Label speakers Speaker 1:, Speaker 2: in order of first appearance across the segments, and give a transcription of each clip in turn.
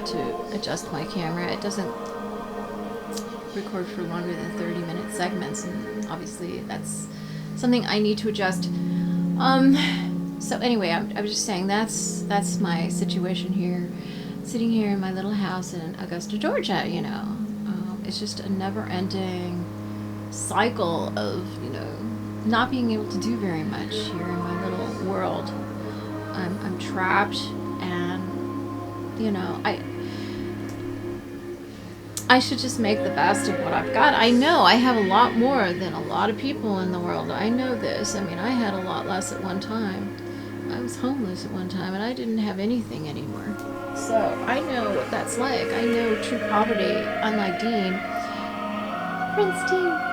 Speaker 1: forgot to adjust my camera. It doesn't record for longer than 30-minute segments, and obviously that's something I need to adjust. So anyway, I was just saying that's my situation here, sitting here in my little house in Augusta, Georgia. It's just a never-ending cycle of not being able to do very much here in my little world. I'm trapped, and I should just make the best of what I've got. I know I have a lot more than a lot of people in the world. I know this. I mean, I had a lot less at one time. I was homeless at one time, and I didn't have anything anymore. So I know what that's like. I know true poverty, unlike Dean. Prince Dean.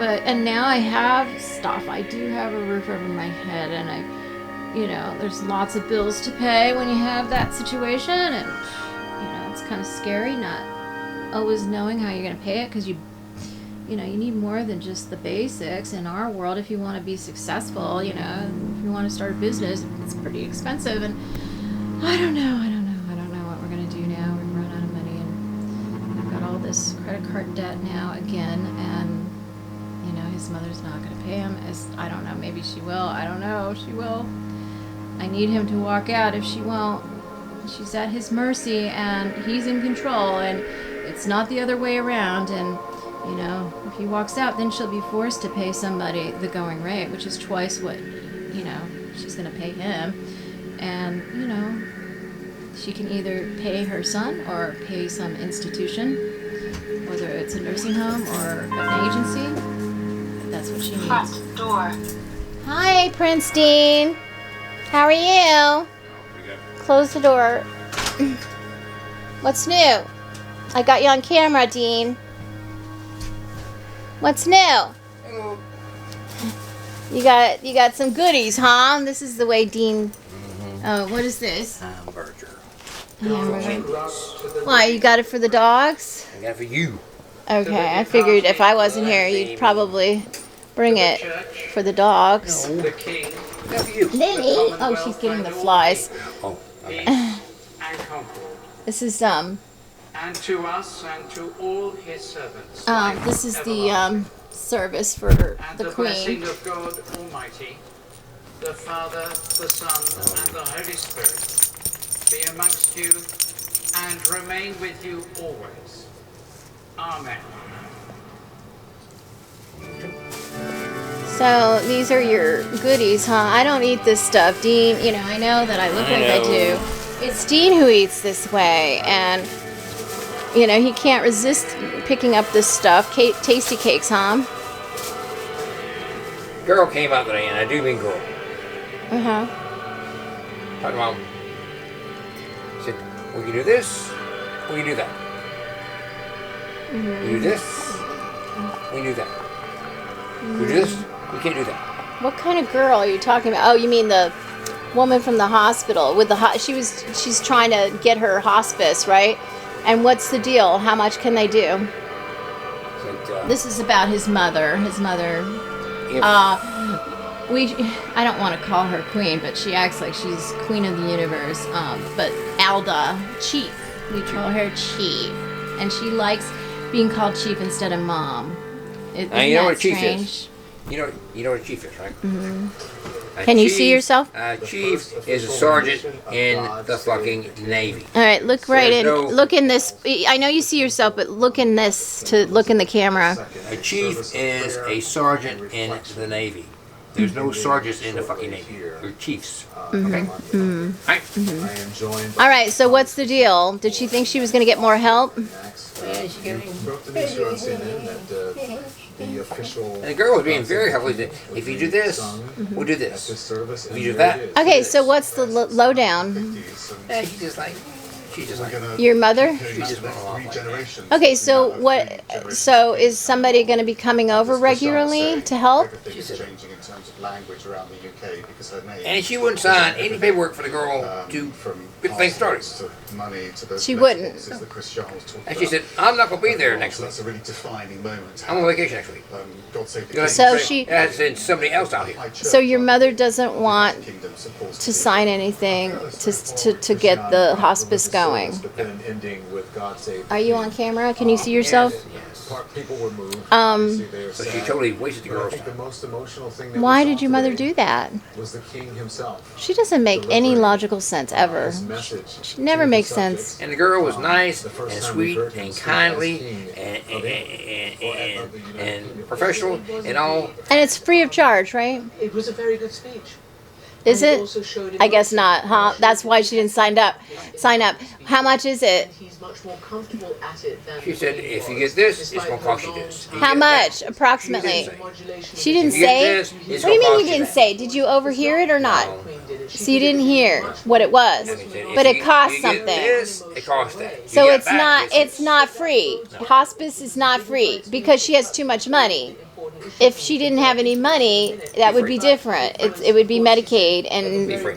Speaker 1: And now I have stuff. I do have a roof over my head, and there's lots of bills to pay when you have that situation, and it's kind of scary not always knowing how you're going to pay it, because you need more than just the basics in our world if you want to be successful. If you want to start a business, it's pretty expensive, and I don't know what we're going to do now. We've run out of money, and I've got all this credit card debt now again, and his mother's not going to pay him. I don't know, maybe she will. I don't know, she will. I need him to walk out. If she won't, she's at his mercy, and he's in control, and it's not the other way around. And if he walks out, then she'll be forced to pay somebody the going rate, which is twice what she's going to pay him. And she can either pay her son or pay some institution, whether it's a nursing home or an agency. That's what she needs.
Speaker 2: Front door.
Speaker 1: Hi, Prince Dean. How are you? Close the door. What's new? I got you on camera, Dean. What's new?
Speaker 3: Hello.
Speaker 1: You got some goodies, huh? This is the way Dean. Oh, what is this?
Speaker 3: Hamburger.
Speaker 1: Why, you got it for the dogs?
Speaker 3: I got it for you.
Speaker 1: Okay, I figured if I wasn't here, you'd probably bring it for the dogs.
Speaker 3: No. The king. I got it for you.
Speaker 1: Lily! Oh, she's getting the flies.
Speaker 3: Oh, okay.
Speaker 2: And concord.
Speaker 1: This is
Speaker 2: And to us and to all his servants.
Speaker 1: this is the service for
Speaker 2: and
Speaker 1: the
Speaker 2: blessing
Speaker 1: Queen.
Speaker 2: of God Almighty, the Father, the Son, and the Holy Spirit, be amongst you and remain with you always. Amen.
Speaker 1: So these are your goodies, huh? I don't eat this stuff, Dean. I know that I look like I do. It's Dean who eats this way, and he can't resist picking up this stuff. Tasty cakes, huh?
Speaker 3: Girl came out today, and I do mean girl.
Speaker 1: Uh-huh.
Speaker 3: Talking about, said, we can do this, we can do that.
Speaker 1: Mm-hmm.
Speaker 3: We do this, we can do that. We do this, we can't do that.
Speaker 1: What kind of girl are you talking about? Oh, you mean the woman from the hospital with the she's trying to get her hospice, right? And what's the deal? How much can they do?
Speaker 3: Said,
Speaker 1: This is about his mother. His mother.
Speaker 3: if,
Speaker 1: I don't want to call her queen, but she acts like she's queen of the universe. But Alda, chief. We call her chief, and she likes being called chief instead of mom. Isn't
Speaker 3: you know
Speaker 1: that
Speaker 3: what a chief
Speaker 1: strange?
Speaker 3: is? You know what a chief is, right?
Speaker 1: Mm-hmm. Can you see yourself?
Speaker 3: A chief is a sergeant in the fucking Navy.
Speaker 1: All right, look right in.
Speaker 3: There's no-
Speaker 1: Look in this. I know you see yourself, but look in this to look in the camera.
Speaker 3: A chief is a sergeant in the Navy. There's no sergeants in the fucking Navy. They're chiefs. Okay? Right?
Speaker 1: All right, so what's the deal? Did she think she was going to get more help?
Speaker 3: Yeah, she gave me.
Speaker 4: The official.
Speaker 3: And the girl was being very helpful. If you do this, we'll do this. If you do that.
Speaker 1: Okay, so what's the lowdown?
Speaker 3: Yeah, she's just like.
Speaker 1: Your mother?
Speaker 3: She just went along like that.
Speaker 1: Okay, so what? So is somebody going to be coming over regularly to help?
Speaker 4: Changing in terms of language around the UK because her name.
Speaker 3: And she wouldn't sign any paperwork for the girl to get things started.
Speaker 1: She wouldn't.
Speaker 3: And she said, I'm not going to be there next week. I'm on vacation next week.
Speaker 1: So she-
Speaker 3: Send somebody else out here.
Speaker 1: So your mother doesn't want to sign anything to get the hospice going. Are you on camera? Can you see yourself?
Speaker 3: So she totally wasted the girl's time.
Speaker 1: Why did your mother do that?
Speaker 4: Was the king himself.
Speaker 1: She doesn't make any logical sense ever. She never makes sense.
Speaker 3: And the girl was nice and sweet and kindly and professional and all.
Speaker 1: And it's free of charge, right?
Speaker 4: It was a very good speech.
Speaker 1: Is
Speaker 4: And
Speaker 1: it?
Speaker 4: also showed
Speaker 1: I guess
Speaker 4: emotion.
Speaker 1: not, huh? That's why she didn't sign up. How much is it?
Speaker 4: He's much more comfortable at it than
Speaker 3: She said, if you get this, it's going to cost you this. You
Speaker 1: How
Speaker 3: get
Speaker 1: much,
Speaker 3: that,
Speaker 1: approximately?
Speaker 4: modulation.
Speaker 1: She didn't
Speaker 3: If you get
Speaker 1: say?
Speaker 3: this, it's
Speaker 1: What do you
Speaker 3: gonna
Speaker 1: mean you
Speaker 3: cost
Speaker 1: didn't
Speaker 3: that.
Speaker 1: say? Did you overhear it or not? So you didn't hear what it was.
Speaker 3: And he said,
Speaker 1: But
Speaker 3: if
Speaker 1: it costs
Speaker 3: you get
Speaker 1: something.
Speaker 3: This, it costs that. You
Speaker 1: So
Speaker 3: get
Speaker 1: it's
Speaker 3: back
Speaker 1: not
Speaker 3: this,
Speaker 1: it's not free. Hospice is not free because she has too much money. If she didn't have any money, that would be different. It would be Medicaid
Speaker 3: be
Speaker 1: and
Speaker 3: free.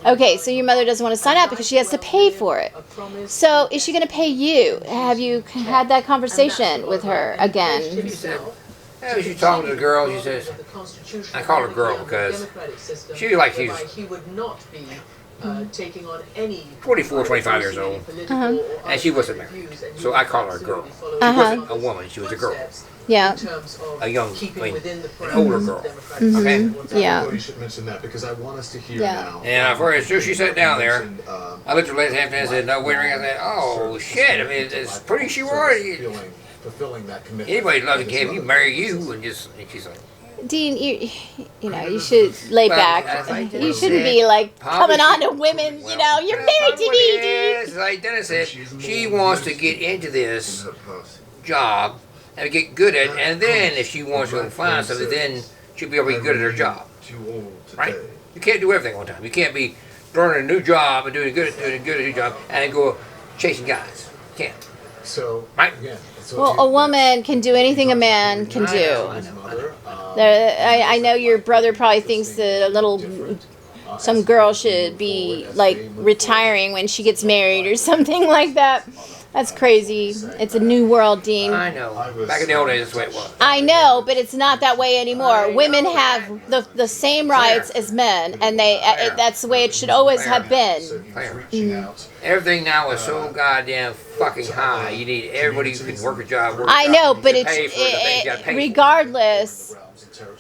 Speaker 1: okay. So your mother doesn't want to sign up because she has to pay for it. So is she going to pay you? Have you had that conversation with her again?
Speaker 3: She said, yeah, she's talking to the girl. She says, I call her girl because she like she's
Speaker 4: he would not be taking on any
Speaker 3: 24, 25 years old. And she wasn't married. So I call her a girl. She wasn't a woman. She was a girl.
Speaker 1: Yeah.
Speaker 3: A young, an older girl. Okay?
Speaker 1: Yeah.
Speaker 4: You should mention that because I want us to hear
Speaker 1: Yeah.
Speaker 4: now.
Speaker 3: And as soon as she sat down there, I looked at her last half and said, no, wait a minute. I said, oh, shit. I mean, it's pretty she was.
Speaker 4: Fulfilling that commitment.
Speaker 3: Anybody'd love to have you marry you. And she's like,
Speaker 1: Dean, you know, you should lay
Speaker 3: Well,
Speaker 1: back.
Speaker 3: as I
Speaker 1: You
Speaker 3: said,
Speaker 1: shouldn't be like
Speaker 3: probably
Speaker 1: coming on
Speaker 3: she-
Speaker 1: to women.
Speaker 3: well,
Speaker 1: You know, you're
Speaker 3: that's
Speaker 1: married to
Speaker 3: what
Speaker 1: me,
Speaker 3: it
Speaker 1: Dean.
Speaker 3: is. Like Dennis said, she wants to get into this job and get good at it. And then if she wants to find something, then she'll be able to be good at her job. Right? You can't do everything all the time. You can't be learning a new job and doing good at a new job and then go chasing guys. You can't.
Speaker 4: So,
Speaker 3: Right?
Speaker 4: again,
Speaker 1: Well, a woman can do anything a man can do. I know your brother probably thinks that some girl should be like retiring when she gets married or something like that. That's crazy. It's a new world, Dean.
Speaker 3: I know. Back in the old days, that's the way it was.
Speaker 1: I know, but it's not that way anymore. Women have the same rights as men, and that's the way it should always have been.
Speaker 3: Everything now is so goddamn fucking high. You need everybody who can work a job. Work a
Speaker 1: I
Speaker 3: job.
Speaker 1: know, but
Speaker 3: You pay for the things you gotta pay for.
Speaker 1: regardless,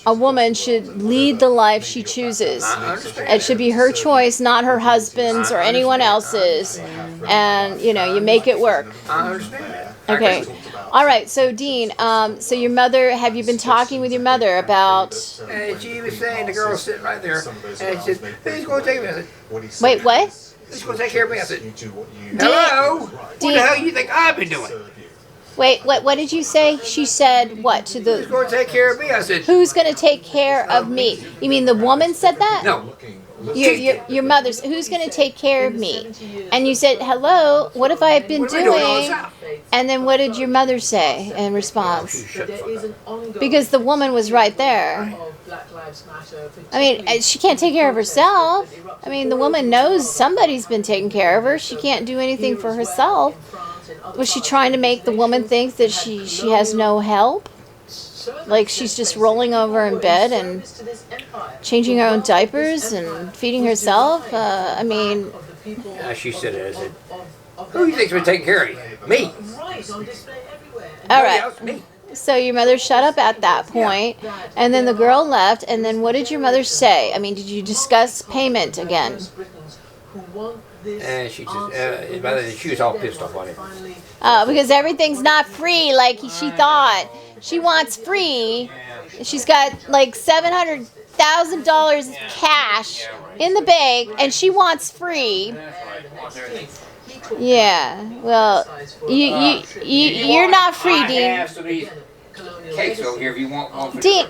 Speaker 1: a woman should lead the life she chooses.
Speaker 3: I understand.
Speaker 1: It should be her choice, not her husband's or anyone else's. And you know, you make it work.
Speaker 3: I understand that.
Speaker 1: Okay. All right. So Dean, so your mother, have you been talking with your mother about?
Speaker 3: And she was saying, the girl was sitting right there, and she said, who's going to take me? I said,
Speaker 1: Wait, what?
Speaker 3: who's going to take care of me? I said, hello? What the hell you think I've been doing?
Speaker 1: Wait, what did you say? She said what to
Speaker 3: Who's
Speaker 1: the?
Speaker 3: going to take care of me? I said,
Speaker 1: Who's going to take care of me? You mean the woman said that?
Speaker 3: no.
Speaker 1: Your mother's. Who's going to take care of me? And you said, hello. What have I been
Speaker 3: What am I doing all this
Speaker 1: doing?
Speaker 3: out?
Speaker 1: And then what did your mother say in response? Because the woman was right there. I mean, she can't take care of herself. I mean, the woman knows somebody's been taking care of her. She can't do anything for herself. Was she trying to make the woman think that she has no help? Like she's just rolling over in bed and changing her own diapers and feeding herself? I mean,
Speaker 3: She said it. I said, who do you think's been taking care of you? Me.
Speaker 1: all right.
Speaker 3: Else? Me.
Speaker 1: So your mother shut up at that point, and then the girl left, and then what did your mother say? I mean, did you discuss payment again?
Speaker 3: And she just, by then she was all pissed off on it.
Speaker 1: Because everything's not free like she thought. She wants free. She's got like $700,000 cash in the bank, and she wants free. Yeah. Well, you're not free, Dean.
Speaker 3: I have some of these cakes over here if you want one. For
Speaker 1: Dean,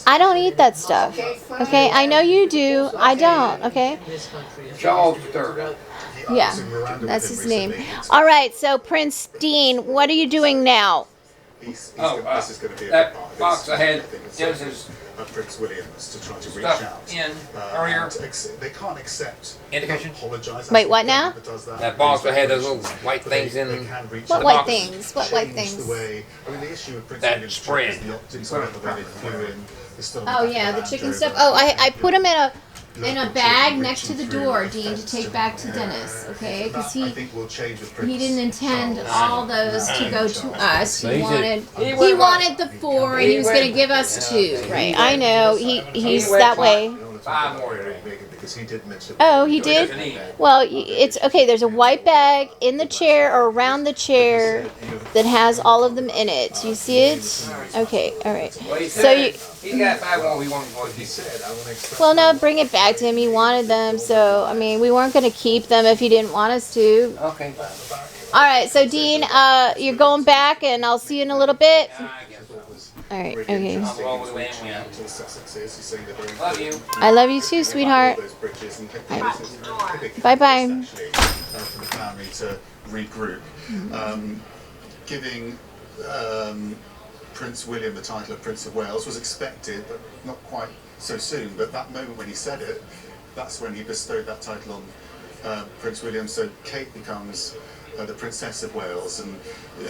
Speaker 1: I don't eat that stuff. Okay, I know you do. I don't. Okay.
Speaker 3: Charles III.
Speaker 1: Yeah, that's his name. All right. So Prince Dean, what are you doing now?
Speaker 4: this
Speaker 3: Oh,
Speaker 4: is going to be a
Speaker 3: that
Speaker 4: big part of
Speaker 3: box I had,
Speaker 4: I think it's
Speaker 3: Dennis's
Speaker 4: Prince William's to try to reach
Speaker 3: stuff
Speaker 4: out.
Speaker 3: in earlier.
Speaker 4: They can't accept.
Speaker 3: Indication?
Speaker 4: Apologize.
Speaker 5: Wait, what now?
Speaker 3: That box I had those little white things in.
Speaker 5: What
Speaker 3: the
Speaker 5: white
Speaker 3: box.
Speaker 5: things? What white things?
Speaker 4: The issue with Prince
Speaker 3: That
Speaker 4: William's
Speaker 3: spread.
Speaker 4: is the optics of the way they flew in. They're still
Speaker 5: Oh
Speaker 4: back
Speaker 5: yeah,
Speaker 4: of
Speaker 5: the
Speaker 4: Land
Speaker 5: chicken
Speaker 4: Rover.
Speaker 5: stuff. Oh, I put them in a
Speaker 1: In a bag next to the door, Dean, to take back to Dennis, okay? Because
Speaker 4: I think will change with Prince
Speaker 1: he didn't intend
Speaker 4: Charles.
Speaker 1: all those to go to us.
Speaker 3: So
Speaker 1: He
Speaker 3: he
Speaker 1: wanted
Speaker 3: said-
Speaker 1: he wanted the 4, and he was going to give us 2.
Speaker 5: right. I know he's that way.
Speaker 3: 5 more.
Speaker 4: Because he did mention.
Speaker 5: Oh, he did. Well, it's okay. There's a white bag in the chair or around the chair that has all of them in it. Do you see it? Okay. All right.
Speaker 3: Well, he
Speaker 5: So
Speaker 3: said he got 5 more. We want to
Speaker 4: He said, I want to express.
Speaker 5: Well, no, bring it back to him. He wanted them, so I mean, we weren't going to keep them if he didn't want us to.
Speaker 3: Okay.
Speaker 5: All right. So Dean, you're going back, and I'll see you in a little bit. All right. Okay.
Speaker 3: I'll roll with the wind. Love you.
Speaker 5: I love you too, sweetheart. Bye bye.
Speaker 4: For the family to regroup, giving Prince William the title of Prince of Wales was expected, but not quite so soon. But that moment when he said it, that's when he bestowed that title on Prince William. So Kate becomes the Princess of Wales, and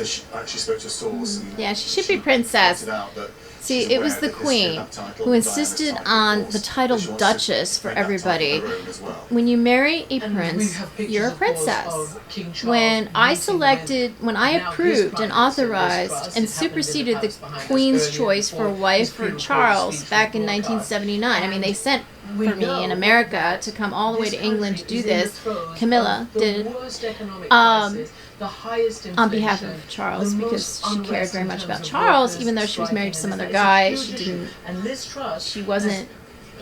Speaker 4: she actually spoke to a source. And
Speaker 1: Yeah, she should be princess.
Speaker 4: pointed out that
Speaker 1: See,
Speaker 4: she's
Speaker 1: it was
Speaker 4: aware
Speaker 1: the
Speaker 4: that this-
Speaker 1: Queen
Speaker 4: that title,
Speaker 1: who
Speaker 4: Diana's
Speaker 1: insisted
Speaker 4: title,
Speaker 1: on
Speaker 4: of course,
Speaker 1: the title
Speaker 4: but she wants to
Speaker 1: Duchess for
Speaker 4: make that title
Speaker 1: everybody.
Speaker 4: her own as well.
Speaker 1: When you marry a
Speaker 6: And we
Speaker 1: prince,
Speaker 6: have pictures,
Speaker 1: you're a
Speaker 6: of course,
Speaker 1: princess.
Speaker 6: of King Charles
Speaker 1: When I
Speaker 6: meeting
Speaker 1: selected, when I
Speaker 6: now his
Speaker 1: approved
Speaker 6: prime
Speaker 1: and
Speaker 6: minister, Liz
Speaker 1: authorized
Speaker 6: Truss,
Speaker 1: and
Speaker 6: it happened in
Speaker 1: superseded the
Speaker 6: House behind us
Speaker 1: Queen's
Speaker 6: earlier
Speaker 1: choice for a
Speaker 6: before
Speaker 1: wife
Speaker 6: his
Speaker 1: for
Speaker 6: pre-recorded
Speaker 1: Charles
Speaker 6: speech
Speaker 1: back in
Speaker 6: was broadcast.
Speaker 1: 1979, I mean, they sent
Speaker 6: We
Speaker 1: for me
Speaker 6: know
Speaker 1: in America to come all the way
Speaker 6: this
Speaker 1: to England to
Speaker 6: country
Speaker 1: do
Speaker 6: is in the
Speaker 1: this.
Speaker 6: throes
Speaker 1: Camilla
Speaker 6: of the
Speaker 1: did
Speaker 6: worst economic
Speaker 1: um,
Speaker 6: crisis, the highest
Speaker 1: on behalf
Speaker 6: inflation,
Speaker 1: of Charles
Speaker 6: the
Speaker 1: because
Speaker 6: most
Speaker 1: she cared
Speaker 6: unrest
Speaker 1: very
Speaker 6: in
Speaker 1: much
Speaker 6: terms
Speaker 1: about
Speaker 6: of
Speaker 1: Charles,
Speaker 6: workers
Speaker 1: even though she was married to some
Speaker 6: striking,
Speaker 1: other
Speaker 6: and
Speaker 1: guy.
Speaker 6: it's a
Speaker 1: She
Speaker 6: huge issue.
Speaker 1: didn't.
Speaker 6: And Liz Truss
Speaker 1: She wasn't,
Speaker 6: has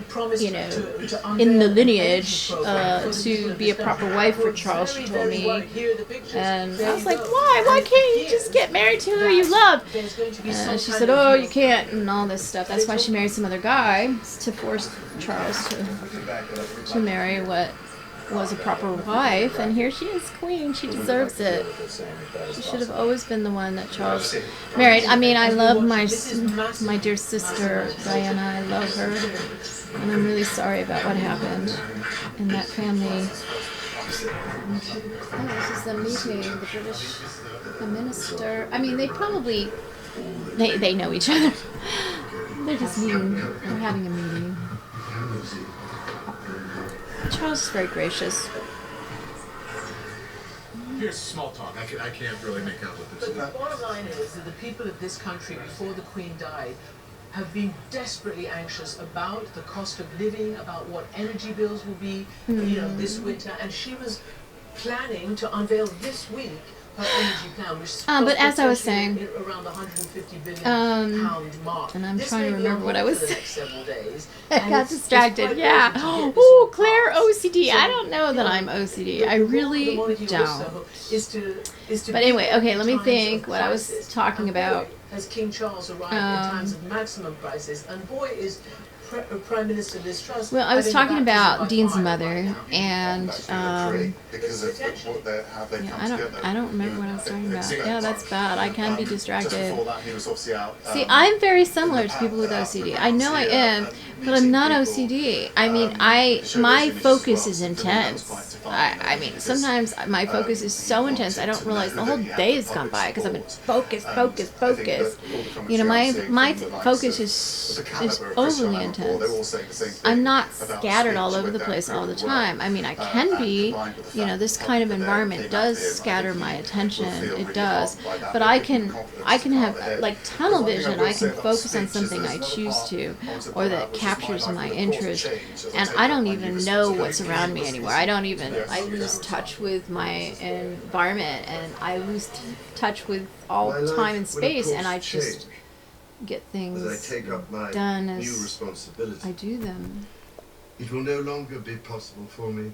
Speaker 6: promised
Speaker 1: you know,
Speaker 6: to
Speaker 1: in the
Speaker 6: unveil an
Speaker 1: lineage
Speaker 6: energy program for the
Speaker 1: to
Speaker 6: people of
Speaker 1: be a
Speaker 6: this
Speaker 1: proper
Speaker 6: country.
Speaker 1: wife for
Speaker 6: We're
Speaker 1: Charles, she
Speaker 6: very,
Speaker 1: told
Speaker 6: very
Speaker 1: me.
Speaker 6: worried. Here are the pictures.
Speaker 1: And
Speaker 6: There
Speaker 1: I was
Speaker 6: you
Speaker 1: like,
Speaker 6: go.
Speaker 1: why? Why
Speaker 6: And
Speaker 1: can't you
Speaker 6: here
Speaker 1: just get married to who you love?
Speaker 6: there's going to be some
Speaker 1: And she
Speaker 6: kind
Speaker 1: said,
Speaker 6: of
Speaker 1: oh,
Speaker 6: real-
Speaker 1: you can't, and all this stuff. That's why she married some other guy to force Charles to marry what was a proper wife. And here she is, queen. She deserves it. She should have always been the one that Charles married. I mean, I love my dear sister Diana. I love her, and I'm really sorry about what happened in that family. Oh, this is the meeting, the British minister. I mean, they probably they know each other. They're just meeting. They're having a meeting. Charles is very gracious.
Speaker 7: Here's small talk. I can't really make out what this
Speaker 6: But
Speaker 7: is.
Speaker 6: the bottom line is that the people of this country, before the Queen died, have been desperately anxious about the cost of living, about what energy bills will be, this winter, and she was planning to unveil this week her energy plan, which is
Speaker 1: But as I was
Speaker 6: potentially
Speaker 1: saying,
Speaker 6: around the 150 billion pound mark.
Speaker 1: and I'm
Speaker 6: This
Speaker 1: trying to
Speaker 6: may be
Speaker 1: remember
Speaker 6: on
Speaker 1: what I
Speaker 6: hold
Speaker 1: was
Speaker 6: for the
Speaker 1: saying.
Speaker 6: next several days,
Speaker 1: I
Speaker 6: and
Speaker 1: got
Speaker 6: it's
Speaker 1: distracted.
Speaker 6: quite
Speaker 1: Yeah.
Speaker 6: urgent to get this
Speaker 1: Oh,
Speaker 6: all
Speaker 1: Claire
Speaker 6: passed.
Speaker 1: OCD. I
Speaker 6: So,
Speaker 1: don't know that I'm OCD. I
Speaker 6: the role of the
Speaker 1: really
Speaker 6: monarchy
Speaker 1: don't.
Speaker 6: also is to
Speaker 1: But
Speaker 6: be
Speaker 1: anyway,
Speaker 6: there
Speaker 1: okay,
Speaker 6: in
Speaker 1: let me
Speaker 6: times
Speaker 1: think
Speaker 6: of
Speaker 1: what I was
Speaker 6: crisis.
Speaker 1: talking
Speaker 6: And
Speaker 1: about.
Speaker 6: boy, has King Charles arrived in times of maximum crisis, and boy is Prime Minister Liz Truss.
Speaker 1: Well, I was
Speaker 6: having
Speaker 1: talking
Speaker 6: the baptism
Speaker 1: about
Speaker 6: by
Speaker 1: Dean's
Speaker 6: fire
Speaker 1: mother,
Speaker 6: right now.
Speaker 1: and
Speaker 4: because of what they how they
Speaker 1: yeah,
Speaker 4: come
Speaker 1: I
Speaker 4: together.
Speaker 1: don't remember what I was talking about. Yeah, that's bad. I can be
Speaker 4: Just
Speaker 1: distracted.
Speaker 4: before that, he was obviously out.
Speaker 1: See, I'm very similar to people with OCD. I know I am, but I'm not OCD. I mean, my focus is intense. I mean, sometimes my focus is so intense I don't realize the whole day has gone by because I've been focused. You know, my focus is overly intense. I'm not scattered all over the place all the time. I mean, I can be. You know, this kind of environment does scatter my attention. It does, but I can have like tunnel vision. I can focus on something I choose to, or that captures my interest, and I don't even know what's around me anymore. I lose touch with my environment, and I lose touch with all time and space, and I just get things
Speaker 8: as I take up my
Speaker 1: done
Speaker 8: new
Speaker 1: as
Speaker 8: responsibility.
Speaker 1: I do them.
Speaker 8: It will no longer be possible for me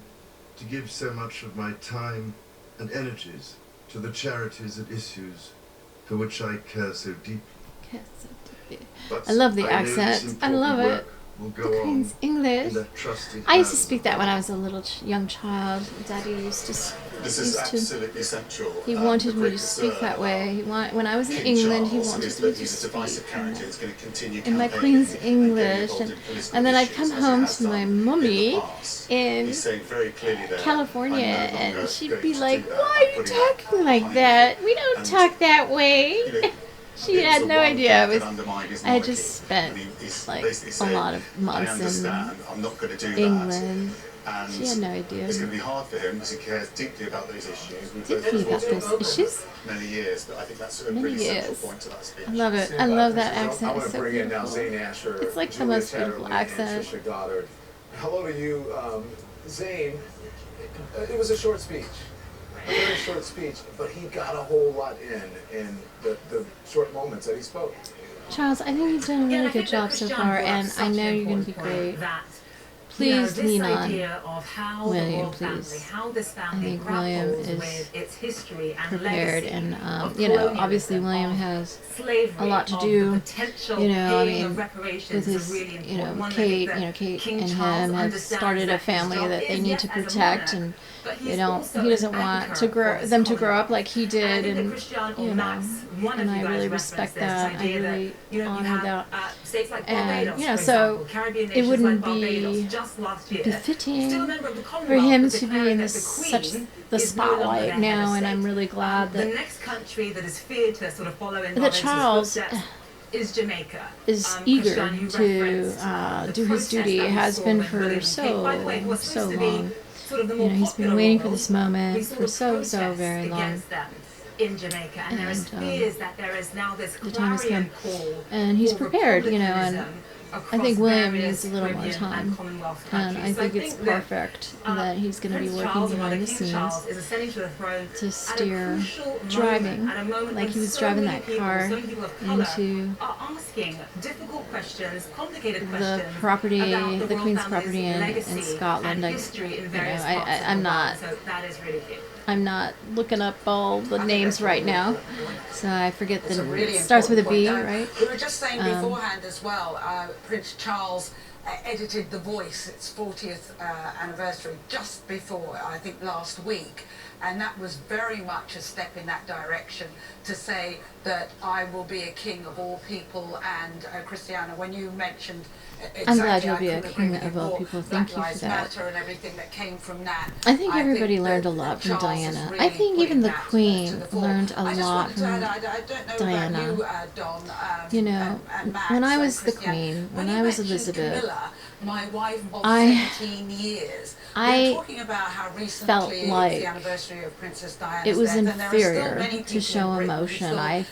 Speaker 8: to give so much of my time and energies to the charities and issues for which I care so deeply.
Speaker 1: Yes,
Speaker 8: But
Speaker 1: I love the
Speaker 8: know this
Speaker 1: accent. I
Speaker 8: important
Speaker 1: love
Speaker 8: work
Speaker 1: it.
Speaker 8: will
Speaker 1: The
Speaker 8: go on
Speaker 1: Queen's English.
Speaker 8: in that trusty
Speaker 1: I used to
Speaker 8: hand.
Speaker 1: speak that when I was a little young child. Daddy used to.
Speaker 4: This is absolutely essential.
Speaker 1: He wanted me to speak that way. When I was in England, he wanted me to
Speaker 4: he's a divisive character. He's going to continue
Speaker 1: in my
Speaker 4: campaigning
Speaker 1: Queen's
Speaker 4: and
Speaker 1: English,
Speaker 4: getting involved in political
Speaker 1: and then I'd
Speaker 4: issues,
Speaker 1: come
Speaker 4: as he
Speaker 1: home
Speaker 4: has
Speaker 1: to
Speaker 4: done
Speaker 1: my
Speaker 4: in
Speaker 1: mummy
Speaker 4: the past.
Speaker 1: in
Speaker 4: He's saying very clearly there,
Speaker 1: California,
Speaker 4: "I'm no longer
Speaker 1: and she'd
Speaker 4: going
Speaker 1: be
Speaker 4: to
Speaker 1: like,
Speaker 4: do that.
Speaker 1: "Why
Speaker 4: I'm
Speaker 1: are you
Speaker 4: putting that
Speaker 1: talking like
Speaker 4: behind
Speaker 1: that?
Speaker 4: me."
Speaker 1: We don't
Speaker 4: And,
Speaker 1: talk that way."
Speaker 4: you know,
Speaker 1: She
Speaker 4: it was
Speaker 1: had
Speaker 4: the
Speaker 1: no
Speaker 4: one
Speaker 1: idea.
Speaker 4: thing
Speaker 1: I was.
Speaker 4: that undermined his
Speaker 1: I had
Speaker 4: monarchy.
Speaker 1: just spent
Speaker 4: And he's
Speaker 1: like
Speaker 4: basically
Speaker 1: a
Speaker 4: saying,
Speaker 1: lot of
Speaker 4: I
Speaker 1: months in
Speaker 4: understand, I'm not going to do that.
Speaker 1: England.
Speaker 4: And
Speaker 1: She had no idea.
Speaker 4: it's going to be hard for him because he cares deeply about those issues. We've both
Speaker 1: Deeply about
Speaker 4: talked
Speaker 1: those issues.
Speaker 4: many years, but I think that's a
Speaker 1: Many
Speaker 4: really central
Speaker 1: years.
Speaker 4: point to that speech.
Speaker 1: I love it. I love that accent.
Speaker 7: I want
Speaker 1: It's
Speaker 7: to
Speaker 1: so
Speaker 7: bring in now
Speaker 1: beautiful.
Speaker 7: Zane Asher.
Speaker 1: It's like the
Speaker 7: Julia
Speaker 1: most beautiful
Speaker 7: Tatterley,
Speaker 1: accent.
Speaker 7: And Trisha Goddard. Hello to you, Zane. It was a short speech, a very short speech, but he got a whole lot in the short moments that he spoke.
Speaker 1: Charles, I think you've done a really good job so far, and I know you're going to be great. Please lean on William, please. I think William is prepared, and obviously William has a lot to do. I mean, with his, Kate, Kate and him have started a family that they need to protect, and he doesn't want them to grow up like he did, and and I really respect that. I really honor that, and so it wouldn't be befitting for him to be in the spotlight now, and I'm really glad that Charles
Speaker 9: is Jamaica.
Speaker 1: Is eager to do his duty. It has been for so long. He's been waiting for this moment for so very long.
Speaker 9: In Jamaica, and there is fears that there is now this
Speaker 1: the time has come,
Speaker 9: call
Speaker 1: and he's prepared, and I think William needs a little more
Speaker 9: Caribbean
Speaker 1: time, and I think it's perfect that he's going to be working behind the scenes to steer, driving, like he was driving that car into the property, the Queen's property in Scotland. I'm not looking up all the names right now, so I forget the name. It starts with a B, right?
Speaker 10: We were just saying beforehand as well, Prince Charles edited The Voice, its 40th anniversary, just before, I think, last week. And that was very much a step in that direction to say that I will be a king of all people. And Christiana, when you mentioned
Speaker 1: I'm glad you'll be a king of all people. Thank you for that.
Speaker 10: And everything that came from that.
Speaker 1: I think everybody learned a lot from Diana. I think even the Queen learned a lot from Diana. When I was the Queen, when I was Elizabeth,
Speaker 10: my wife of 17 years.
Speaker 1: I
Speaker 10: talking about how
Speaker 1: felt like
Speaker 10: the anniversary of Princess Diana's
Speaker 1: it was
Speaker 10: death,
Speaker 1: inferior to show emotion. I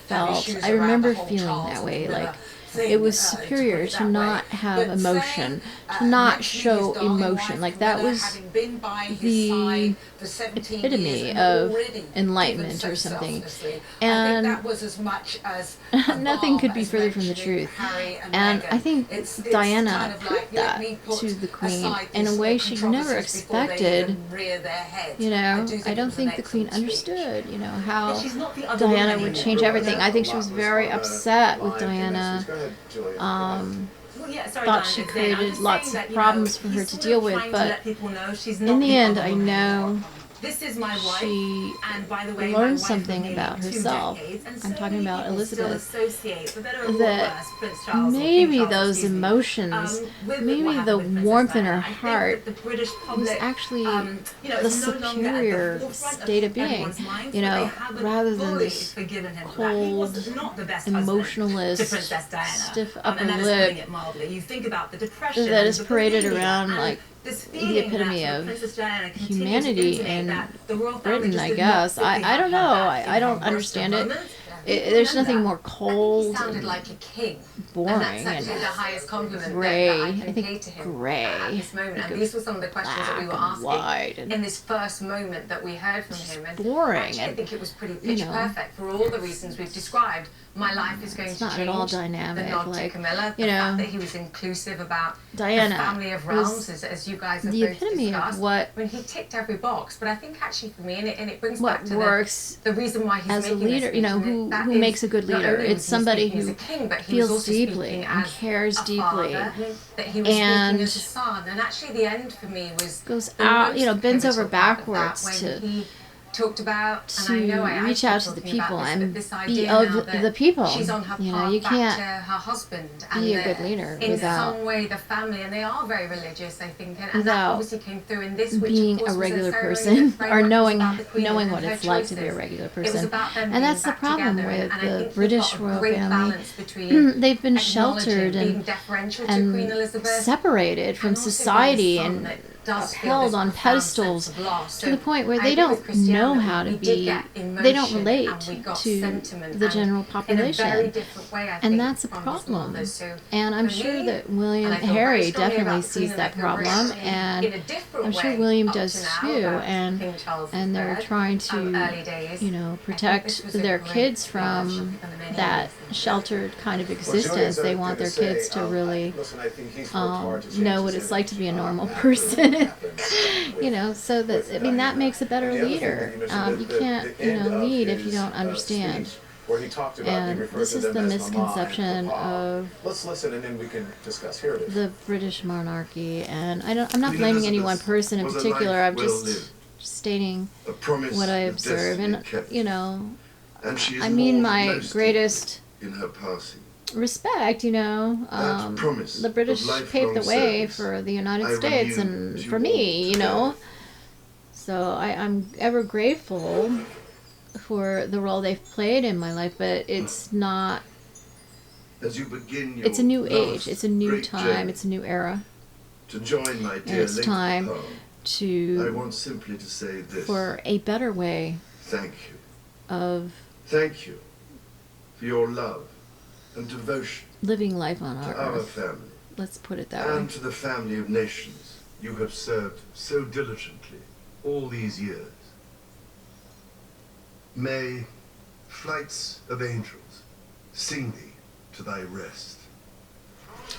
Speaker 1: remember feeling that way, like it was superior to not have emotion, to not show emotion. Like that was the epitome of enlightenment or something. And nothing could be further from the truth. And I think Diana proved that to the Queen in a way she never expected. I don't think the Queen understood, how Diana would change everything. I think she was very upset with Diana. Thought she created lots of problems for her to deal with, but in the end, I know she learned something about herself. I'm talking about Elizabeth. That maybe those emotions, maybe the warmth in her heart was actually the superior state of being, rather than this cold, emotionalist, stiff upper lip that is paraded around like the epitome of humanity in Britain, I guess. I don't know. I don't understand it. There's nothing more cold and
Speaker 10: like a king.
Speaker 1: Boring
Speaker 10: and the highest compliment
Speaker 1: gray.
Speaker 10: that I can pay to him at this moment. And these were some of the questions that we were asking in this first moment that we heard from him. And
Speaker 1: boring.
Speaker 10: Actually, I think it was pretty pitch perfect for all the reasons we've described. My life is going to change.
Speaker 1: It's not at all dynamic.
Speaker 10: The nod to Camilla, the fact that he was inclusive about
Speaker 1: Diana,
Speaker 10: the family of realms, as you guys have
Speaker 1: the
Speaker 10: both
Speaker 1: epitome
Speaker 10: discussed.
Speaker 1: Of what
Speaker 10: he ticked every box, but I think actually for me, and it brings
Speaker 1: what
Speaker 10: back to
Speaker 1: works
Speaker 10: the reason why he's
Speaker 1: as
Speaker 10: making
Speaker 1: a leader,
Speaker 10: this speech,
Speaker 1: who who makes a good leader. It's somebody who feels deeply and cares deeply, and
Speaker 11: actually the end for me was
Speaker 1: goes out, bends over backwards to
Speaker 11: talked about
Speaker 1: reach out to the people and be of the people.
Speaker 11: She's on her
Speaker 1: You
Speaker 11: path
Speaker 1: can't
Speaker 11: back to her husband
Speaker 1: be
Speaker 11: and
Speaker 1: a good leader
Speaker 11: in
Speaker 1: without
Speaker 11: some way the family, and they are very religious, I think, and that
Speaker 1: without
Speaker 11: obviously came through in this, which
Speaker 1: being
Speaker 11: of course
Speaker 1: a
Speaker 11: was
Speaker 1: regular
Speaker 11: ceremony
Speaker 1: person
Speaker 11: that very
Speaker 1: or
Speaker 11: much was
Speaker 1: knowing
Speaker 11: about the Queen and
Speaker 1: what
Speaker 11: her
Speaker 1: it's like to be a
Speaker 11: choices.
Speaker 1: regular
Speaker 11: It was
Speaker 1: person.
Speaker 11: about them
Speaker 1: And
Speaker 11: being
Speaker 1: that's the
Speaker 11: back
Speaker 1: problem
Speaker 11: together,
Speaker 1: with
Speaker 11: and I
Speaker 1: the
Speaker 11: think
Speaker 1: British
Speaker 11: you've got a
Speaker 1: royal
Speaker 11: great
Speaker 1: family.
Speaker 11: balance between
Speaker 1: They've been
Speaker 11: acknowledging
Speaker 1: sheltered
Speaker 11: being deferential to Queen
Speaker 1: and
Speaker 11: Elizabeth,
Speaker 1: separated from
Speaker 11: and also
Speaker 1: society
Speaker 11: being
Speaker 1: and
Speaker 11: someone that does feel
Speaker 1: upheld
Speaker 11: this
Speaker 1: on
Speaker 11: profound
Speaker 1: pedestals
Speaker 11: sense of loss.
Speaker 1: to the point where
Speaker 11: I
Speaker 1: they
Speaker 11: agree with
Speaker 1: don't
Speaker 11: Christiane
Speaker 1: know
Speaker 11: that
Speaker 1: how to
Speaker 11: we did
Speaker 1: be,
Speaker 11: get
Speaker 1: they don't
Speaker 11: emotion
Speaker 1: relate
Speaker 11: and we got
Speaker 1: to
Speaker 11: sentiment
Speaker 1: the
Speaker 11: and
Speaker 1: general
Speaker 11: in a very
Speaker 1: population.
Speaker 11: different way, I think,
Speaker 1: And that's a
Speaker 11: from his
Speaker 1: problem.
Speaker 11: mother. So
Speaker 1: And I'm
Speaker 11: for
Speaker 1: sure
Speaker 11: me,
Speaker 1: that
Speaker 11: and
Speaker 1: William
Speaker 11: I feel very
Speaker 1: Harry
Speaker 11: strongly
Speaker 1: definitely
Speaker 11: about the
Speaker 1: sees
Speaker 11: Queen
Speaker 1: that
Speaker 11: and like
Speaker 1: problem,
Speaker 11: the
Speaker 1: and
Speaker 11: in a different
Speaker 1: I'm sure
Speaker 11: way
Speaker 1: William
Speaker 11: up to
Speaker 1: does
Speaker 11: now
Speaker 1: too,
Speaker 11: about
Speaker 1: and
Speaker 11: King Charles
Speaker 1: they're
Speaker 11: III,
Speaker 1: trying to
Speaker 11: early days. I think
Speaker 1: protect
Speaker 11: this was a
Speaker 1: their
Speaker 11: great
Speaker 1: kids
Speaker 11: partnership
Speaker 1: from
Speaker 11: for the many
Speaker 1: that
Speaker 11: years.
Speaker 1: sheltered kind of
Speaker 7: Well,
Speaker 1: existence.
Speaker 7: Julia's
Speaker 1: They
Speaker 7: other
Speaker 1: want
Speaker 7: thing
Speaker 1: their
Speaker 7: to say,
Speaker 1: kids to really
Speaker 7: listen, I think he's worked hard to change
Speaker 1: know what
Speaker 7: his
Speaker 1: it's like to be a
Speaker 7: image,
Speaker 1: normal
Speaker 7: after
Speaker 1: person.
Speaker 7: what happened,
Speaker 1: So that,
Speaker 7: with
Speaker 1: I mean, that
Speaker 7: Diana.
Speaker 1: makes a better
Speaker 7: And the other thing
Speaker 1: leader.
Speaker 7: that you mentioned,
Speaker 1: You
Speaker 7: the
Speaker 1: can't,
Speaker 7: end of
Speaker 1: lead if you
Speaker 7: his,
Speaker 1: don't understand.
Speaker 7: speech, where he talked about, he
Speaker 1: And
Speaker 7: referred
Speaker 1: this
Speaker 7: to
Speaker 1: is
Speaker 7: them
Speaker 1: the
Speaker 7: as Mama
Speaker 1: misconception
Speaker 7: and Papa.
Speaker 1: of
Speaker 7: Let's listen and then we can discuss. Here it is.
Speaker 1: the British monarchy, and I'm not
Speaker 8: Queen
Speaker 1: blaming any one
Speaker 8: Elizabeth
Speaker 1: person in
Speaker 8: was a
Speaker 1: particular.
Speaker 8: life
Speaker 1: I'm
Speaker 8: well
Speaker 1: just
Speaker 8: lived,
Speaker 1: stating
Speaker 8: a promise
Speaker 1: what I
Speaker 8: of
Speaker 1: observe,
Speaker 8: destiny
Speaker 1: and
Speaker 8: kept, and she is
Speaker 1: I mean
Speaker 8: more
Speaker 1: my
Speaker 8: most
Speaker 1: greatest
Speaker 8: in her passing.
Speaker 1: respect.
Speaker 8: promise
Speaker 1: The British
Speaker 8: of lifelong
Speaker 1: paved the way
Speaker 8: service
Speaker 1: for the United
Speaker 8: I
Speaker 1: States
Speaker 8: renew
Speaker 1: and
Speaker 8: to
Speaker 1: for
Speaker 8: all
Speaker 1: me,
Speaker 8: today.
Speaker 1: So I'm ever grateful for the role they've played in my life, but it's not.
Speaker 8: As you begin your
Speaker 1: It's a new
Speaker 8: last
Speaker 1: age. It's a new
Speaker 8: great
Speaker 1: time.
Speaker 8: journey
Speaker 1: It's a new era.
Speaker 8: to join my
Speaker 1: And
Speaker 8: dear
Speaker 1: it's
Speaker 8: late
Speaker 1: time
Speaker 8: papa, I
Speaker 1: to
Speaker 8: want simply to say this.
Speaker 1: for a better way
Speaker 8: Thank you.
Speaker 1: of
Speaker 8: Thank you for your love and devotion
Speaker 1: living life on
Speaker 8: to
Speaker 1: our
Speaker 8: our
Speaker 1: earth.
Speaker 8: family
Speaker 1: Let's put it that way.
Speaker 8: and to the family of nations you have served so diligently all these years. May flights of angels sing thee to thy rest.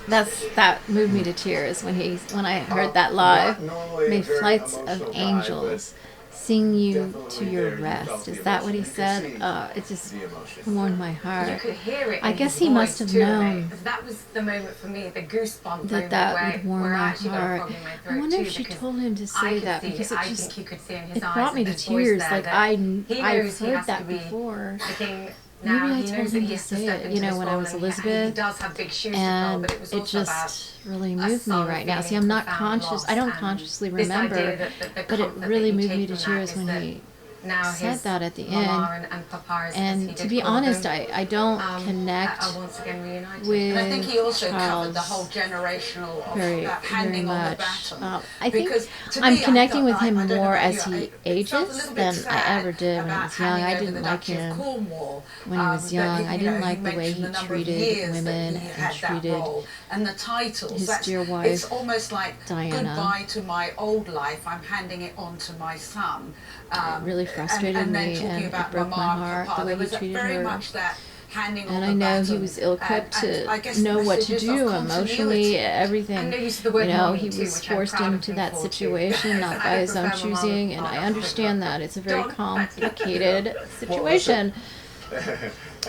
Speaker 1: That moved me to tears when I heard that live.
Speaker 7: Not normally
Speaker 1: May
Speaker 7: a very
Speaker 1: flights
Speaker 7: emotional
Speaker 1: of
Speaker 7: guy,
Speaker 1: angels sing you to
Speaker 7: definitely
Speaker 1: your
Speaker 7: there you
Speaker 1: rest.
Speaker 7: felt the
Speaker 1: Is that what he
Speaker 7: emotion. You could
Speaker 1: said?
Speaker 7: see
Speaker 1: It just
Speaker 7: the emotion.
Speaker 1: warmed my
Speaker 11: You
Speaker 1: heart.
Speaker 11: could hear it.
Speaker 1: I
Speaker 11: in
Speaker 1: guess
Speaker 11: his
Speaker 1: he
Speaker 11: voice
Speaker 1: must have
Speaker 11: too,
Speaker 1: known
Speaker 11: right? That was the moment for me, the goosebump moment
Speaker 1: that would warm
Speaker 11: where I
Speaker 1: my
Speaker 11: actually got a
Speaker 1: heart.
Speaker 11: frog in my
Speaker 1: I
Speaker 11: throat
Speaker 1: wonder
Speaker 11: too,
Speaker 1: if she
Speaker 11: because
Speaker 1: told him to
Speaker 11: I
Speaker 1: say
Speaker 11: could
Speaker 1: that,
Speaker 11: see
Speaker 1: because
Speaker 11: I
Speaker 1: it just
Speaker 11: think you could see in his
Speaker 1: it
Speaker 11: eyes
Speaker 1: brought me
Speaker 11: and
Speaker 1: to
Speaker 11: his voice
Speaker 1: tears.
Speaker 11: there
Speaker 1: Like
Speaker 11: that
Speaker 1: I've
Speaker 11: he knows he
Speaker 1: heard
Speaker 11: has
Speaker 1: that
Speaker 11: to be
Speaker 1: before.
Speaker 11: the king.
Speaker 1: Maybe
Speaker 11: Now,
Speaker 1: I
Speaker 11: he
Speaker 1: told
Speaker 11: knows that
Speaker 1: him
Speaker 11: he
Speaker 1: to
Speaker 11: has to
Speaker 1: say
Speaker 11: step
Speaker 1: it,
Speaker 11: into this
Speaker 1: when I
Speaker 11: role,
Speaker 1: was
Speaker 11: and he
Speaker 1: Elizabeth,
Speaker 11: does have big shoes to fill,
Speaker 1: and
Speaker 11: but it was
Speaker 1: it
Speaker 11: also about
Speaker 1: just really
Speaker 11: a
Speaker 1: moved me
Speaker 11: son
Speaker 1: right now. See,
Speaker 11: feeling
Speaker 1: I'm not
Speaker 11: profound
Speaker 1: conscious.
Speaker 11: loss,
Speaker 1: I don't
Speaker 11: and
Speaker 1: consciously
Speaker 11: this idea
Speaker 1: remember,
Speaker 11: that the
Speaker 1: but it
Speaker 11: comfort
Speaker 1: really
Speaker 11: that you
Speaker 1: moved me
Speaker 11: take
Speaker 1: to
Speaker 11: from that
Speaker 1: tears
Speaker 11: is
Speaker 1: when
Speaker 11: that
Speaker 1: he
Speaker 11: now
Speaker 1: said
Speaker 11: his
Speaker 1: that at the
Speaker 11: mama
Speaker 1: end.
Speaker 11: and papa, as he
Speaker 1: And
Speaker 11: did
Speaker 1: to be
Speaker 11: call
Speaker 1: honest,
Speaker 11: them,
Speaker 1: I don't connect
Speaker 11: are once again reunited.
Speaker 1: with
Speaker 10: And I think he also covered the
Speaker 1: Charles
Speaker 10: whole generational of
Speaker 1: very
Speaker 10: handing on the
Speaker 1: much.
Speaker 10: baton.
Speaker 1: I think
Speaker 10: Because to
Speaker 1: I'm
Speaker 10: me, I
Speaker 1: connecting
Speaker 10: felt
Speaker 1: with him
Speaker 10: I don't know
Speaker 1: more
Speaker 10: about
Speaker 1: as
Speaker 10: you,
Speaker 1: he
Speaker 10: it felt a
Speaker 1: ages
Speaker 10: little bit
Speaker 1: than I
Speaker 10: sad
Speaker 1: ever did when I
Speaker 10: about
Speaker 1: was young. I
Speaker 10: handing over
Speaker 1: didn't
Speaker 10: the
Speaker 1: like
Speaker 10: Duchy of
Speaker 1: him
Speaker 10: Cornwall,
Speaker 1: when he was
Speaker 10: that
Speaker 1: young. I didn't
Speaker 10: he
Speaker 1: like the way
Speaker 10: mentioned
Speaker 1: he
Speaker 10: the number of
Speaker 1: treated
Speaker 10: years that
Speaker 1: women
Speaker 10: he had
Speaker 1: and
Speaker 10: that
Speaker 1: treated
Speaker 10: role. And the titles,
Speaker 1: his
Speaker 10: that's,
Speaker 1: dear
Speaker 10: it's
Speaker 1: wife,
Speaker 10: almost like
Speaker 1: Diana.
Speaker 10: goodbye to my old life, I'm handing it on to my son.
Speaker 1: It really frustrated
Speaker 10: and then
Speaker 1: me,
Speaker 10: talking
Speaker 1: and it
Speaker 10: about
Speaker 1: broke my
Speaker 10: Mama and
Speaker 1: heart
Speaker 10: Papa,
Speaker 1: the way
Speaker 10: there
Speaker 1: he
Speaker 10: was
Speaker 1: treated
Speaker 10: very
Speaker 1: her.
Speaker 10: much that handing on
Speaker 1: And
Speaker 10: the
Speaker 1: I know
Speaker 10: baton.
Speaker 1: he was ill-equipped
Speaker 10: And I
Speaker 1: to
Speaker 10: guess
Speaker 1: know what to
Speaker 10: messages
Speaker 1: do
Speaker 10: of
Speaker 1: emotionally,
Speaker 10: continuity.
Speaker 1: everything.
Speaker 10: I know you used the word mommy
Speaker 1: He
Speaker 10: too,
Speaker 1: was
Speaker 10: which I'm
Speaker 1: forced
Speaker 10: proud of
Speaker 1: into
Speaker 10: him
Speaker 1: that
Speaker 10: for too.
Speaker 1: situation, not by
Speaker 10: I
Speaker 1: his own
Speaker 10: prefer my
Speaker 1: choosing,
Speaker 10: mum
Speaker 1: and I
Speaker 10: on
Speaker 1: understand that. It's a very
Speaker 10: Don't-
Speaker 1: complicated situation.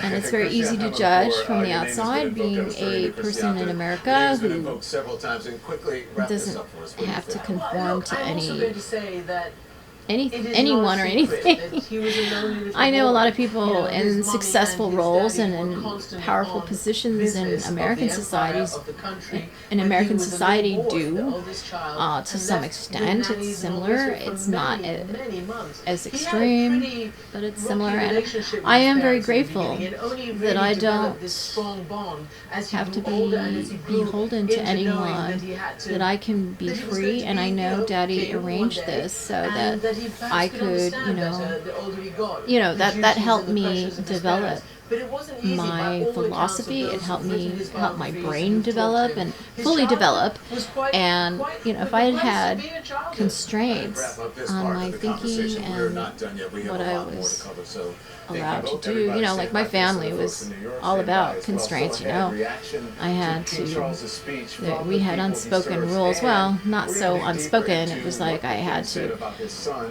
Speaker 1: And it's very easy to judge from the outside, being a person in America who doesn't have to conform to
Speaker 6: I'm also going to say that
Speaker 1: anyone or anything. I know a lot of people in successful roles and in powerful positions in American societies, in American society do, to some extent. It's similar. It's not as extreme, but it's similar. And I am very grateful that I don't have to be beholden to anyone, that I can be free, and I know Daddy arranged this so that I could, that helped me develop my philosophy. It helped my brain develop and fully develop. And if I had constraints on my thinking and what I was allowed to do, like my family was all about constraints. I had to. We had unspoken rules. Well, not so unspoken. It was like I had to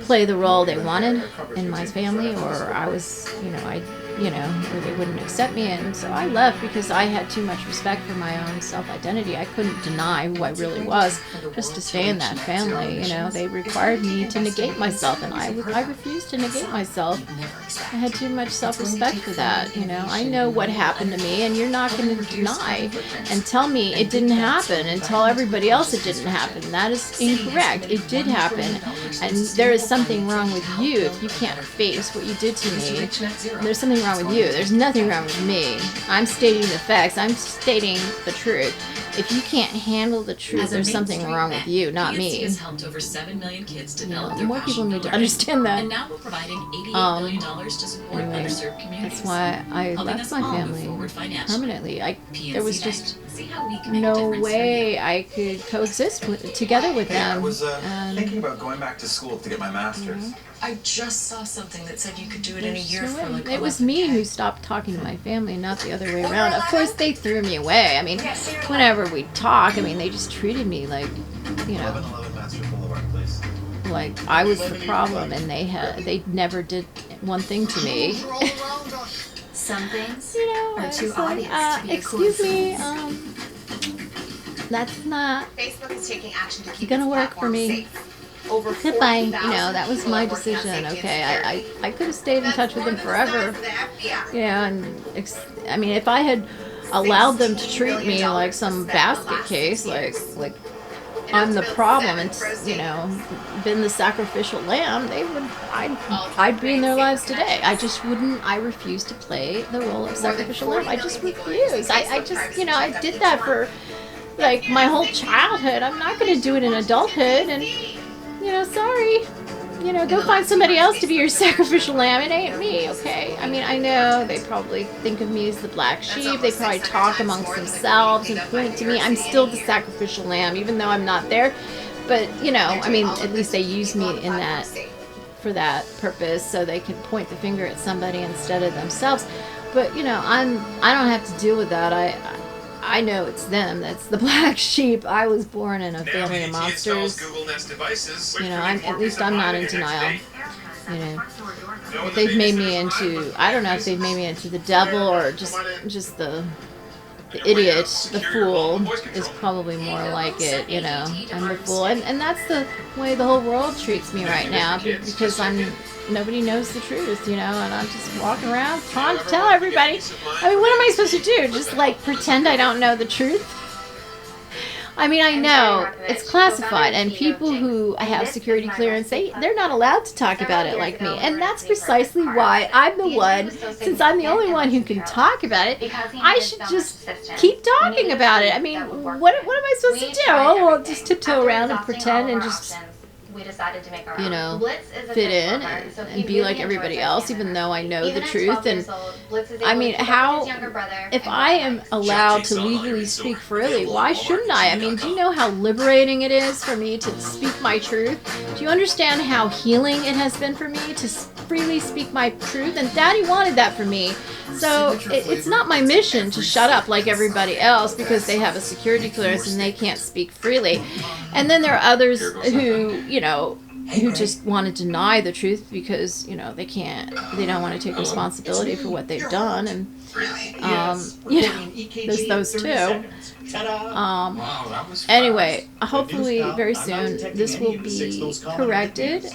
Speaker 1: play the role they wanted in my family, or I was, I you know, or they wouldn't accept me. And so I left because I had too much respect for my own self-identity. I couldn't deny who I really was just to stay in that family. You know, they required me to negate myself, and I refused to negate myself. I had too much self-respect for that. You know, I know what happened to me, and you're not going to deny and tell me it didn't happen and tell everybody else it didn't happen. That is incorrect. It did happen, and there is something wrong with you if you can't face what you did to me. There's something wrong with you. There's nothing wrong with me. I'm stating the facts. I'm stating the truth. If you can't handle the truth, there's something wrong with you, not me.
Speaker 12: has helped over 7 million kids develop their
Speaker 1: more people
Speaker 12: passion
Speaker 1: need to
Speaker 12: for
Speaker 1: understand that.
Speaker 12: And now we're providing $88 million to support
Speaker 1: Anyway,
Speaker 12: underserved communities.
Speaker 1: that's why I
Speaker 12: helping
Speaker 1: left
Speaker 12: us
Speaker 1: my
Speaker 12: all move
Speaker 1: family
Speaker 12: forward financially.
Speaker 1: permanently. There was just
Speaker 12: See how we can make a
Speaker 1: no
Speaker 12: difference for
Speaker 1: way
Speaker 12: you.
Speaker 1: I could coexist together with them.
Speaker 13: I was
Speaker 1: And
Speaker 13: thinking about going back to school to get my master's.
Speaker 12: I just saw something that said you could do it in a
Speaker 1: there's
Speaker 12: year
Speaker 1: no
Speaker 12: for
Speaker 1: way.
Speaker 12: like
Speaker 1: It was me who stopped talking to my family, not the other way around. Of course, they threw me away. I mean, whenever we talk, I mean, they just treated me like, you know,
Speaker 13: 1111 Master Boulevard, please.
Speaker 1: like I was the problem, and they never did one thing to me.
Speaker 11: Some things
Speaker 1: You know,
Speaker 11: are
Speaker 1: it's
Speaker 11: too
Speaker 1: like,
Speaker 11: obvious to be a
Speaker 1: excuse me,
Speaker 11: coincidence.
Speaker 1: that's not
Speaker 14: Facebook is taking action to keep
Speaker 1: gonna
Speaker 14: its
Speaker 1: work for
Speaker 14: platform
Speaker 1: me.
Speaker 14: safe. Over
Speaker 1: Goodbye. You
Speaker 14: 40,000
Speaker 1: know, that was
Speaker 14: people
Speaker 1: my
Speaker 14: are working on
Speaker 1: decision.
Speaker 14: safety
Speaker 1: Okay,
Speaker 14: and security.
Speaker 1: I could have stayed in touch with them
Speaker 14: That's more than the
Speaker 1: forever.
Speaker 14: size of the FBI.
Speaker 1: You know, and I mean, if I had allowed them to treat me like some basket case, like I'm the problem, and you know, been the sacrificial lamb, I'd be in their lives today. I just wouldn't. I refuse to play the role of sacrificial lamb. I just refuse. I just, you know, I did that for like my whole childhood. I'm not going to do it in adulthood, and you know, sorry. You know, go find somebody else to be your sacrificial lamb. It ain't me, okay? I mean, I know they probably think of me as the black sheep. They probably talk amongst themselves and point to me. I'm still the sacrificial lamb, even though I'm not there. But, you know, I mean, at least they use me in that, for that purpose, so they can point the finger at somebody instead of themselves. But, you know, I don't have to deal with that. I know it's them. That's the black sheep. I was born in a family of monsters. You know, at least I'm not in denial. You know, if they've made me into, I don't know if they've made me into the devil or just the idiot, the fool is probably more like it. You know, I'm the fool, and that's the way the whole world treats me right now because nobody knows the truth, you know, and I'm just walking around trying to tell everybody. I mean, what am I supposed to do? Just like pretend I don't know the truth? I mean, I know it's classified, and people who have security clearance, they're not allowed to talk about it like me, and that's precisely why I'm the one, since I'm the only one who can talk about it, I should just keep talking about it. I mean, what am I supposed to do? Oh, well, just tiptoe around and pretend and just,
Speaker 11: We decided to make our
Speaker 1: you
Speaker 11: own.
Speaker 1: know,
Speaker 11: Blitz is a
Speaker 1: fit
Speaker 11: fifth
Speaker 1: in
Speaker 11: brother, so he
Speaker 1: and be
Speaker 11: really
Speaker 1: like everybody
Speaker 11: enjoys
Speaker 1: else,
Speaker 11: our
Speaker 1: even
Speaker 11: family.
Speaker 1: though I know
Speaker 11: Even
Speaker 1: the
Speaker 11: at
Speaker 1: truth.
Speaker 11: 12
Speaker 1: And
Speaker 11: years old, Blitz is
Speaker 1: I
Speaker 11: able
Speaker 1: mean,
Speaker 11: to keep up with
Speaker 1: how,
Speaker 11: his younger brother
Speaker 1: if
Speaker 11: and
Speaker 1: I am allowed to legally speak freely, why shouldn't I? I mean, do you know how liberating it is for me to speak my truth? Do you understand how healing it has been for me to freely speak my truth? And Daddy wanted that for me. So it's not my mission to shut up like everybody else because they have a security clearance and they can't speak freely. And then there are others who, you know, who just want to deny the truth because, you know, they don't want to take responsibility for what they've done. And, you know, there's those too. Anyway, hopefully very soon this will be corrected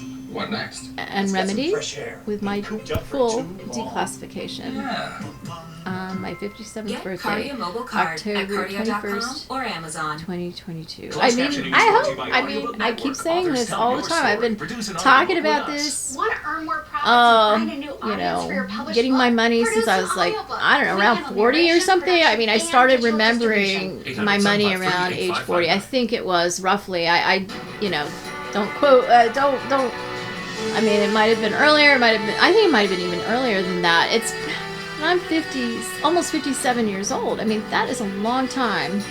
Speaker 1: and remedied with my full declassification. My 57th birthday, October 21st,
Speaker 12: or Amazon.
Speaker 1: 2022. I mean, I keep saying this all the time. I've been talking about this, you know, getting my money since I was like, I don't know, around 40 or something. I mean, I started remembering my money around age 40. I think it was roughly, I you know, don't quote, don't, I mean, it might have been earlier, I think it might have been even earlier than that. I'm 50, almost 57 years old. I mean, that is a long time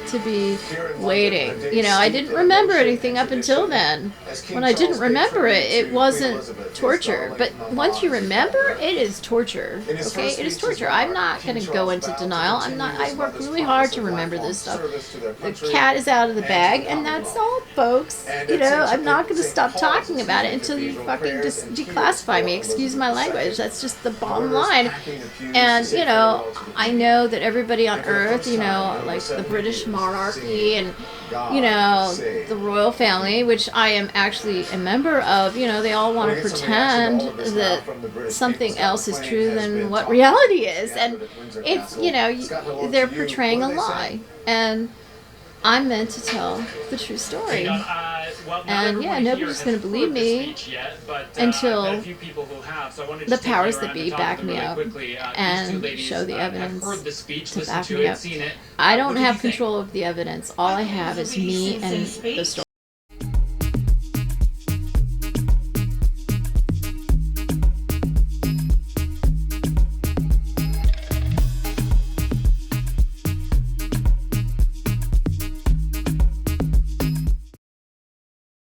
Speaker 1: to be waiting. You know, I didn't remember anything up until then. When I didn't remember it, it wasn't torture. But once you remember, it is torture. Okay, it is torture. I'm not going to go into denial. I work really hard to remember this stuff. The cat is out of the bag, and that's all, folks. You know, I'm not going to stop talking about it until you fucking declassify me. Excuse my language. That's just the bottom line. And, you know, I know that everybody on Earth, you know, like the British monarchy and, you know, the royal family, which I am actually a member of, you know, they all want to pretend that something else is true than what reality is. And it's, you know, they're portraying a lie. And I'm meant to tell the true story. And yeah, nobody's going to believe me until the powers that be back me up and show the evidence to back me up. I don't have control of the evidence. All I have is me and the story.